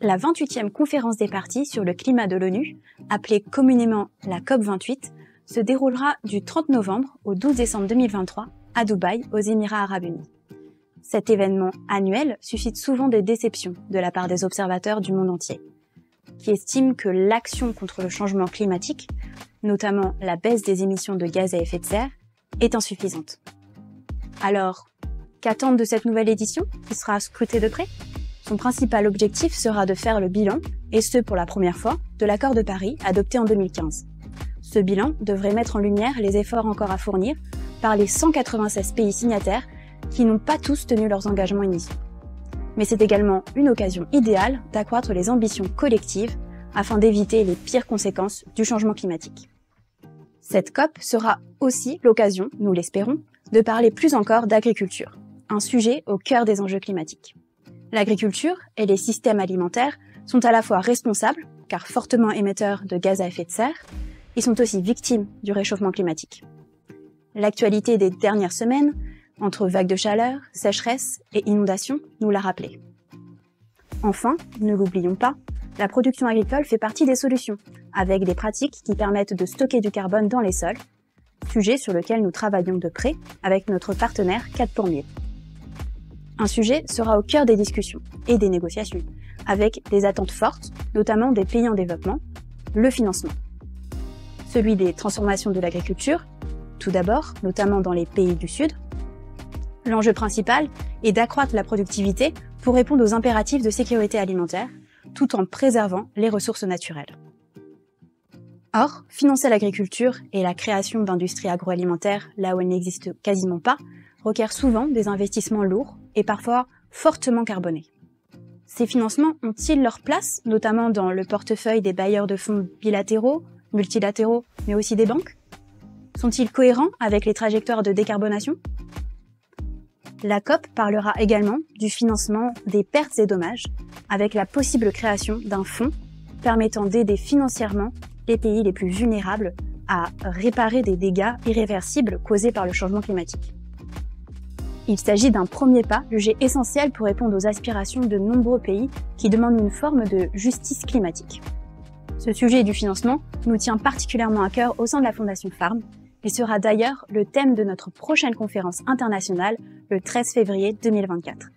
La 28e conférence des parties sur le climat de l'ONU, appelée communément la COP28, se déroulera du 30 novembre au 12 décembre 2023 à Dubaï, aux Émirats arabes unis. Cet événement annuel suscite souvent des déceptions de la part des observateurs du monde entier, qui estiment que l'action contre le changement climatique, notamment la baisse des émissions de gaz à effet de serre, est insuffisante. Alors, qu'attendre de cette nouvelle édition, qui sera scrutée de près ? Son principal objectif sera de faire le bilan, et ce pour la première fois, de l'accord de Paris adopté en 2015. Ce bilan devrait mettre en lumière les efforts encore à fournir par les 196 pays signataires qui n'ont pas tous tenu leurs engagements initiaux. Mais c'est également une occasion idéale d'accroître les ambitions collectives afin d'éviter les pires conséquences du changement climatique. Cette COP sera aussi l'occasion, nous l'espérons, de parler plus encore d'agriculture, un sujet au cœur des enjeux climatiques. L'agriculture et les systèmes alimentaires sont à la fois responsables, car fortement émetteurs de gaz à effet de serre, et sont aussi victimes du réchauffement climatique. L'actualité des dernières semaines, entre vagues de chaleur, sécheresse et inondations, nous l'a rappelé. Enfin, ne l'oublions pas, la production agricole fait partie des solutions, avec des pratiques qui permettent de stocker du carbone dans les sols, sujet sur lequel nous travaillons de près avec notre partenaire 4 pour 1000. Un sujet sera au cœur des discussions et des négociations, avec des attentes fortes, notamment des pays en développement, le financement. Celui des transformations de l'agriculture, tout d'abord, notamment dans les pays du Sud. L'enjeu principal est d'accroître la productivité pour répondre aux impératifs de sécurité alimentaire, tout en préservant les ressources naturelles. Or, financer l'agriculture et la création d'industries agroalimentaires là où elles n'existent quasiment pas requiert souvent des investissements lourds et parfois fortement carbonés. Ces financements ont-ils leur place, notamment dans le portefeuille des bailleurs de fonds bilatéraux, multilatéraux, mais aussi des banques ? Sont-ils cohérents avec les trajectoires de décarbonation ? La COP parlera également du financement des pertes et dommages, avec la possible création d'un fonds permettant d'aider financièrement les pays les plus vulnérables à réparer des dégâts irréversibles causés par le changement climatique. Il s'agit d'un premier pas jugé essentiel pour répondre aux aspirations de nombreux pays qui demandent une forme de justice climatique. Ce sujet du financement nous tient particulièrement à cœur au sein de la Fondation Farm et sera d'ailleurs le thème de notre prochaine conférence internationale le 13 février 2024.